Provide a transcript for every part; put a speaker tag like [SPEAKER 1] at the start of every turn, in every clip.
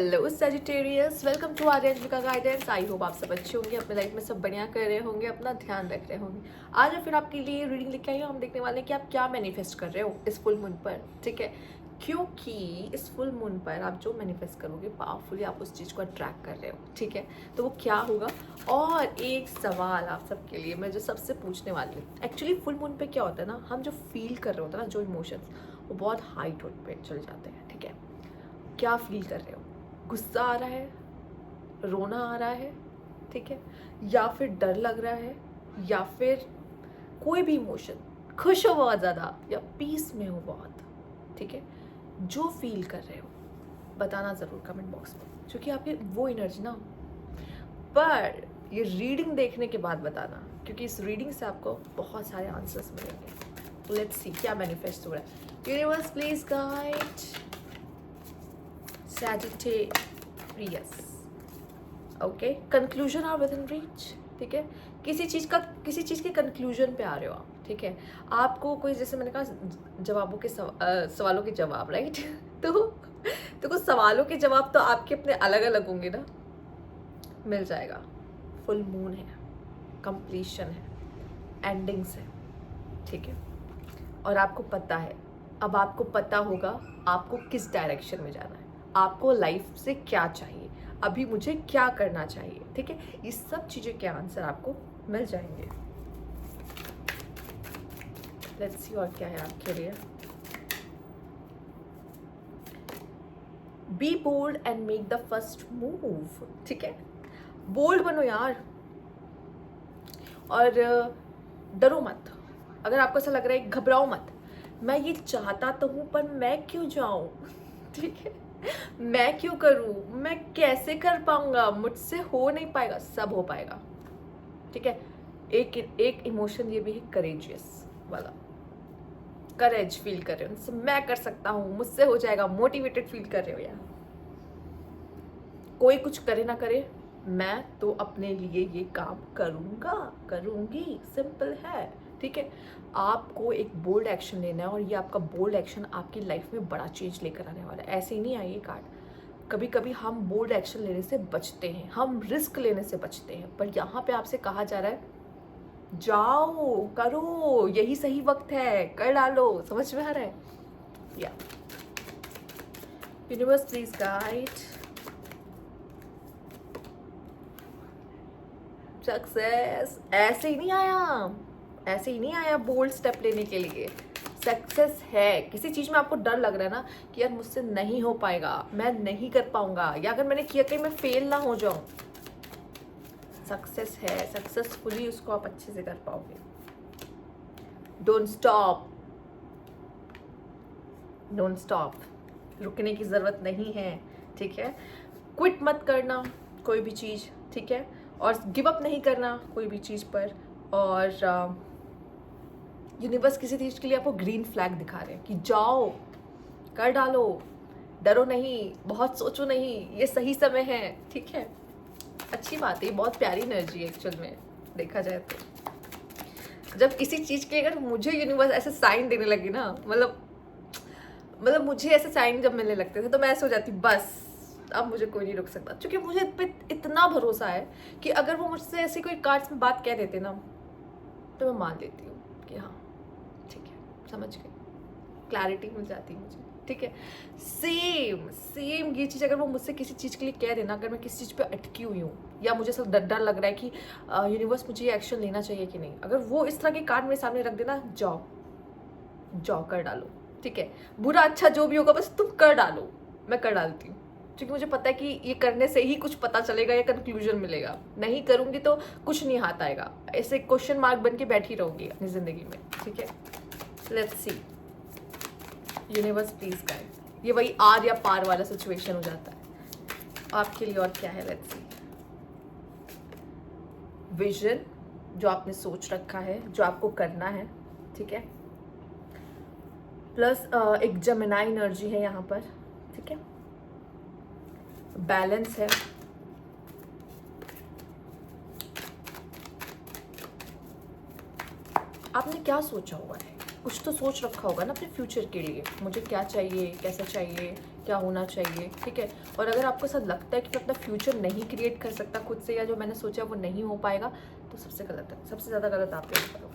[SPEAKER 1] Hello Sagittarius, welcome to Aryan guidance. I hope आप सब अच्छे होंगे, अपने लाइफ में सब बढ़िया कर रहे होंगे, अपना ध्यान रख रहे होंगे। आज मैं फिर आपके लिए रीडिंग लेके आई हूँ। हम देखने वाले हैं कि आप क्या मैनिफेस्ट कर रहे हो इस फुल मून पर, ठीक है। क्योंकि इस फुल मून पर आप जो मैनिफेस्ट करोगे पावरफुली आप उस चीज़ को अट्रैक्ट कर रहे हो, ठीक है। तो वो क्या होगा। और एक सवाल आप सबके लिए मैं जो सबसे पूछने वाली हूँ, एक्चुअली फुल मून पे क्या होता है ना, हम जो फील कर रहे होते हैं ना, जो इमोशंस वो बहुत हाई टोन पे चले जाते हैं, ठीक है। क्या फील कर रहे हो? गुस्सा आ रहा है, रोना आ रहा है, ठीक है, या फिर डर लग रहा है, या फिर कोई भी इमोशन, खुश हो बहुत ज़्यादा या पीस में हो बहुत, ठीक है। जो फील कर रहे हो बताना ज़रूर कमेंट बॉक्स में, क्योंकि आपकी वो एनर्जी ना, पर ये रीडिंग देखने के बाद बताना, क्योंकि इस रीडिंग से आपको बहुत सारे आंसर्स मिलेंगे। लेट्स सी क्या मैनिफेस्ट हो रहा है। Universe please guide Sagittarius, okay. Conclusion are within reach, ठीक है। किसी चीज़ के कंक्लूजन पे आ रहे हो आप, ठीक है। आपको कोई, जैसे मैंने कहा जवाबों के सवालों के जवाब, राइट तो कुछ सवालों के जवाब तो आपके अपने अलग अलग होंगे ना, मिल जाएगा। फुल मून है, कंप्लीशन है, एंडिंग्स है, ठीक है। और आपको पता है, अब आपको पता होगा आपको किस डायरेक्शन में जाना है, आपको लाइफ से क्या चाहिए, अभी मुझे क्या करना चाहिए, ठीक है। ये सब चीज़ों के आंसर आपको मिल जाएंगे। लेट्स सी और क्या है आपके लिए। Be bold and make the first move, ठीक है। बोल्ड बनो यार, और डरो मत। अगर आपको ऐसा लग रहा है घबराओ मत, मैं ये चाहता तो हूँ पर मैं क्यों जाऊँ ठीक है, मैं क्यों करूँ, मैं कैसे कर पाऊंगा, मुझसे हो नहीं पाएगा, सब हो पाएगा, ठीक है। एक इमोशन ये भी है करेजियस वाला, करेज फील कर रहे हो, मैं कर सकता हूँ, मुझसे हो जाएगा, मोटिवेटेड फील कर रहे हो यार। कोई कुछ करे ना करे, मैं तो अपने लिए ये काम करूँगा, करूँगी, सिंपल है, ठीक है। आपको एक बोल्ड एक्शन लेना है, और ये आपका बोल्ड एक्शन आपकी लाइफ में बड़ा चेंज लेकर आने वाला है। ऐसे ही नहीं आई ये कार्ड। कभी कभी हम बोल्ड एक्शन लेने से बचते हैं, हम रिस्क लेने से बचते हैं, पर यहाँ पे आपसे कहा जा रहा है जाओ करो, यही सही वक्त है, कर डालो। समझ में आ रहा है? या यूनिवर्स प्लीज गाइड सक्सेस। ऐसे ही नहीं आया, ऐसे ही नहीं आया बोल्ड स्टेप लेने के लिए। सक्सेस है, किसी चीज़ में आपको डर लग रहा है ना कि यार मुझसे नहीं हो पाएगा, मैं नहीं कर पाऊंगा, या अगर मैंने किया कहीं मैं फेल ना हो जाऊं, सक्सेस है, सक्सेसफुली उसको आप अच्छे से कर पाओगे। डोंट स्टॉप, डोंट स्टॉप, रुकने की ज़रूरत नहीं है, ठीक है। क्विट मत करना कोई भी चीज़, ठीक है, और गिव अप नहीं करना कोई भी चीज़ पर। और यूनिवर्स किसी चीज़ के लिए आपको ग्रीन फ्लैग दिखा रहे हैं कि जाओ कर डालो, डरो नहीं, बहुत सोचो नहीं, ये सही समय है, ठीक है। अच्छी बात है, बहुत प्यारी एनर्जी है एक्चुअल में देखा जाए तो। जब किसी चीज़ के, अगर मुझे यूनिवर्स ऐसे साइन देने लगी ना, मतलब मुझे ऐसे साइन जब मिलने लगते थे तो मैं ऐसे हो जाती बस अब मुझे कोई नहीं रोक सकता, क्योंकि मुझे पे इतना भरोसा है कि अगर वो मुझसे ऐसी कोई कार्ड्स में बात कह देते ना तो मैं मान लेती हूँ कि हाँ ठीक है, समझ गई, क्लैरिटी मिल जाती है मुझे, ठीक है। सेम ये चीज़ अगर वो मुझसे किसी चीज़ के लिए कह देना, अगर मैं किसी चीज़ पे अटकी हुई हूँ, या मुझे सब डर डर लग रहा है कि यूनिवर्स मुझे ये एक्शन लेना चाहिए कि नहीं, अगर वो इस तरह के कार्ड मेरे सामने रख देना, जाओ जाओ कर डालो, ठीक है। बुरा अच्छा जो भी होगा बस तुम कर डालो, मैं कर डालती हूँ, क्योंकि मुझे पता है कि ये करने से ही कुछ पता चलेगा या कंक्लूजन मिलेगा। नहीं करूँगी तो कुछ नहीं हाथ आएगा, ऐसे क्वेश्चन मार्क बन के बैठी रहूँगी अपनी ज़िंदगी में, ठीक है। Let's see universe please guide, ये वही आर या पार वाला सिचुएशन हो जाता है आपके लिए। और क्या है, लेट्स सी। विजन, जो आपने सोच रखा है, जो आपको करना है, ठीक है। प्लस एक जेमिनाई एनर्जी है यहाँ पर, ठीक है। बैलेंस है, आपने क्या सोचा हुआ है, कुछ तो सोच रखा होगा ना अपने फ्यूचर के लिए, मुझे क्या चाहिए, कैसा चाहिए, क्या होना चाहिए, ठीक है। और अगर आपको ऐसा लगता है कि मैं अपना फ्यूचर नहीं क्रिएट कर सकता खुद से, या जो मैंने सोचा वो नहीं हो पाएगा, तो सबसे गलत है, सबसे ज़्यादा गलत आप ये करो।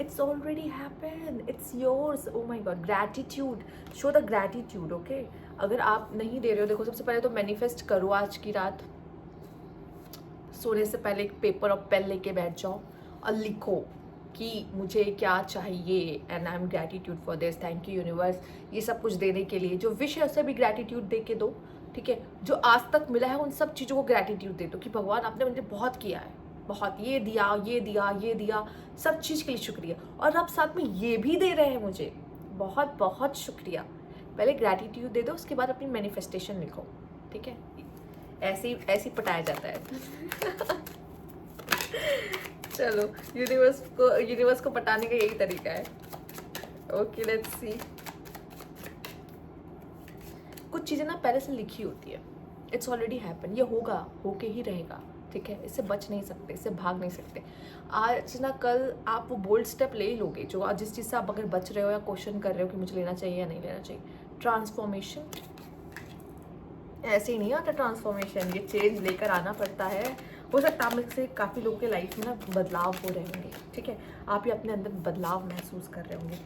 [SPEAKER 1] It's already happened. It's yours. Oh my God. Gratitude. Show the gratitude. Okay. अगर आप नहीं दे रहे हो, देखो सबसे पहले तो मैनिफेस्ट करो आज की रात। सोने से पहले एक पेपर और पेन लेके बैठ जाओ और लिखो कि मुझे क्या चाहिए, and I am gratitude for this, thank you universe ये सब कुछ देने के लिए। जो विश है उसे भी ग्रैटिट्यूड दे के दो, ठीक है। जो आज तक मिला है उन सब चीज़ों को ग्रैटिट्यूड दे दो कि भगवान आपने मुझे बहुत किया है, बहुत, ये दिया, ये दिया, ये दिया, सब चीज़ के लिए शुक्रिया। और आप साथ में ये भी दे रहे हैं मुझे, बहुत बहुत शुक्रिया। पहले ग्रैटिट्यूड दे दो, उसके बाद अपनी मैनिफेस्टेशन लिखो, ठीक है। ऐसे ही पटाया जाता है। चलो, यूनिवर्स को पटाने का यही तरीका है। Okay, let's see. कुछ चीज़ें ना पहले से लिखी होती है, इट्स ऑलरेडी हैपन, ये होगा, होके ही रहेगा, ठीक है। इससे बच नहीं सकते, इससे भाग नहीं सकते। आज ना कल आप वो बोल्ड स्टेप ले ही लोगे, जो आज जिस चीज़ से आप अगर बच रहे हो या क्वेश्चन कर रहे हो कि मुझे लेना चाहिए या नहीं लेना चाहिए। ट्रांसफॉर्मेशन ऐसे ही नहीं आता, ट्रांसफॉर्मेशन ये चेंज लेकर आना पड़ता है। हो सकता है आप से काफ़ी लोगों के लाइफ में ना बदलाव हो रहे होंगे, ठीक है। आप ही अपने अंदर बदलाव महसूस कर रहे होंगे।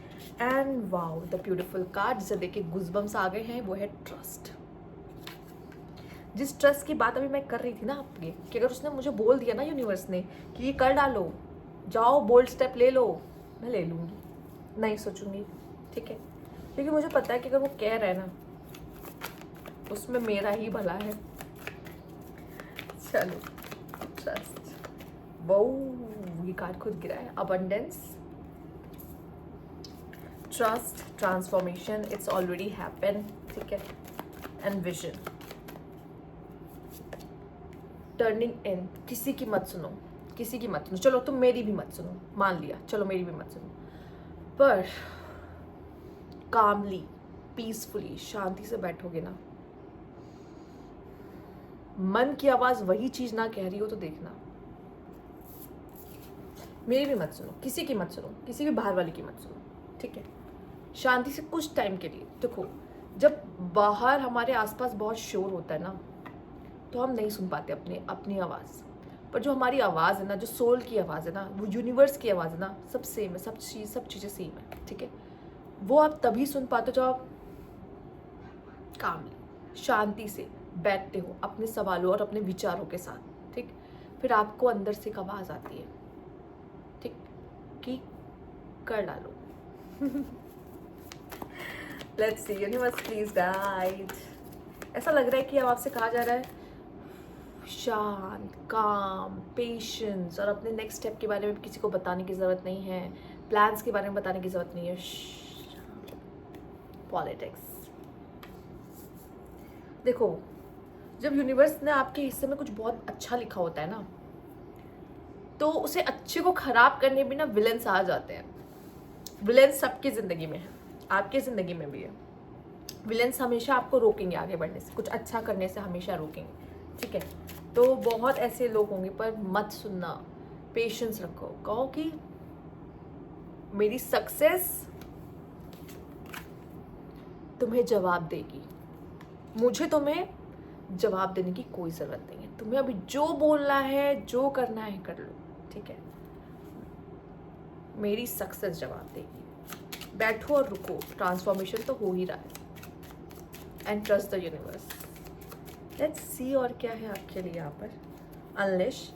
[SPEAKER 1] And wow, the beautiful card जिसे देख के गुज़बम्स आ गए हैं, वो है ट्रस्ट। जिस ट्रस्ट की बात अभी मैं कर रही थी ना आपके, कि अगर उसने मुझे बोल दिया ना यूनिवर्स ने कि ये कर डालो, जाओ बोल्ड स्टेप ले लो, मैं ले लूँगी, नहीं सोचूंगी, ठीक है। क्योंकि मुझे पता है कि अगर वो कह रहे हैं ना, उसमें मेरा ही भला है। चलो, ट्रस्ट, वो ये कार्ड खुद गिरा है। Abundance, trust, transformation, it's already happen, ठीक है। एंड विजन, टर्निंग इन। किसी की मत सुनो, किसी की मत सुनो। चलो तुम मेरी भी मत सुनो, मान लिया, चलो मेरी भी मत सुनो, पर कामली, पीसफुली, शांति से बैठोगे ना, मन की आवाज वही चीज ना कह रही हो तो देखना। मेरी भी मत सुनो, किसी की मत सुनो, किसी भी बाहर वाले की मत सुनो, ठीक है। शांति से कुछ टाइम के लिए देखो। जब बाहर हमारे आसपास बहुत शोर होता है ना, तो हम नहीं सुन पाते अपनी आवाज़। पर जो हमारी आवाज़ है ना, जो सोल की आवाज़ है ना, वो यूनिवर्स की आवाज़ है ना, सब सेम है, सब चीज़ें सेम है, ठीक है। वो आप तभी सुन पाते हो जब आप कामली, शांति से बैठते हो अपने सवालों और अपने विचारों के साथ, ठीक। फिर आपको अंदर से एक आवाज़ आती है, ठीक, कि कर डालो। Let's see, universe please guide. ऐसा लग रहा है कि अब आपसे कहा जा रहा है शांत, काम, पेशेंस, और अपने नेक्स्ट स्टेप के बारे में किसी को बताने की ज़रूरत नहीं है, प्लान्स के बारे में बताने की ज़रूरत नहीं है। पॉलिटिक्स, देखो जब यूनिवर्स ने आपके हिस्से में कुछ बहुत अच्छा लिखा होता है ना, तो उसे अच्छे को खराब करने भी ना विलेंस आ जाते हैं। विलेंस सबकी ज़िंदगी में है, आपके ज़िंदगी में भी है। विलेंस हमेशा आपको रोकेंगे आगे बढ़ने से, कुछ अच्छा करने से हमेशा रोकेंगे, ठीक है। तो बहुत ऐसे लोग होंगे, पर मत सुनना, पेशेंस रखो। कहो कि मेरी सक्सेस तुम्हें जवाब देगी, मुझे तुम्हें जवाब देने की कोई ज़रूरत नहीं है। तुम्हें अभी जो बोलना है, जो करना है कर लो, ठीक है। मेरी सक्सेस जवाब देगी। बैठो और रुको, ट्रांसफॉर्मेशन तो हो ही रहा है। And trust the universe. Let's see और क्या है आपके लिए यहाँ पर। Unleash,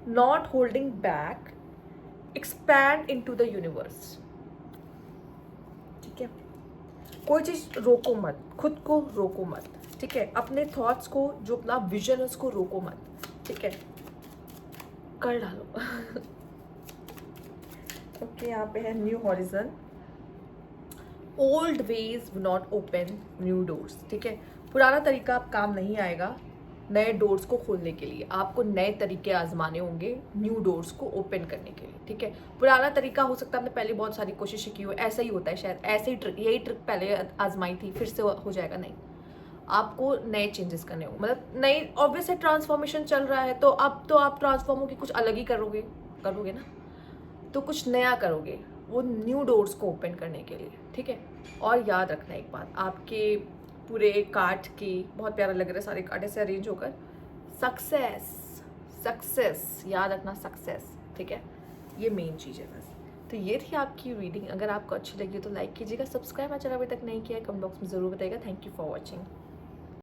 [SPEAKER 1] not holding back, expand into the universe, ठीक है। कोई चीज़ रोको मत, खुद को रोको मत, ठीक है। अपने थॉट्स को, जो अपना विजन है उसको रोको मत, ठीक है। कर डालो। ओके, यहाँ पे है new horizon. Old veg not open new doors, ठीक है। पुराना तरीका अब काम नहीं आएगा नए डोर्स को खोलने के लिए। आपको नए तरीके आजमाने होंगे न्यू डोर्स को ओपन करने के लिए, ठीक है। पुराना तरीका हो सकता है आपने पहले बहुत सारी कोशिशें की हो, ऐसा ही होता है शायद, ऐसे ही ट्रिक, यही ट्रिक पहले आजमाई थी, फिर से हो जाएगा, नहीं। आपको नए चेंजेस करने होंगे, मतलब नई, ऑब्वियस है ट्रांसफॉर्मेशन चल रहा है, तो अब तो आप ट्रांसफॉर्म होकर कुछ अलग ही करोगे ना। तो कुछ नया करोगे, वो न्यू डोर्स को ओपन करने के लिए, ठीक है। और याद रखना एक बात, आपके पूरे कार्ड की बहुत प्यारा लग रहा है, सारे कार्ड ऐसे अरेंज होकर, सक्सेस सक्सेस, याद रखना सक्सेस, ठीक है। ये मेन चीज़ है बस। तो ये थी आपकी रीडिंग। अगर आपको अच्छी लगी तो लाइक कीजिएगा, सब्सक्राइब मेरा चैनल अभी तक नहीं किया है कमेंट बॉक्स में ज़रूर बताइएगा। Thank you for watching.